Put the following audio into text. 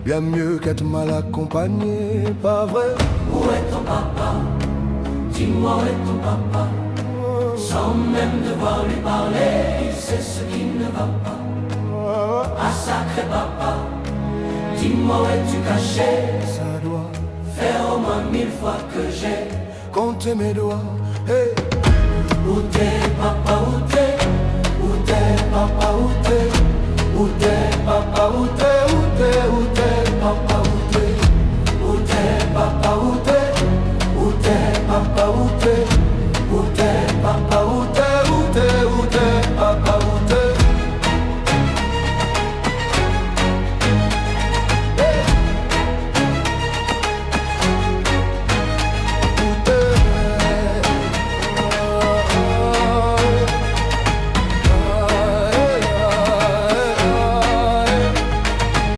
bien mieux qu'être mal accompagné, pas vrai? Où est ton papa? Dis-moi où est ton papa? Sans même devoir lui parler, il sait ce qui ne va pas. Ah sacré papa, dis-moi où es-tu caché? Ça doit faire au moins 1000 fois que j'ai compté mes doigts. Hey. Où t'es papa, où t'es? Où t'es papa, où t'es? Où t'es papa, où t'es?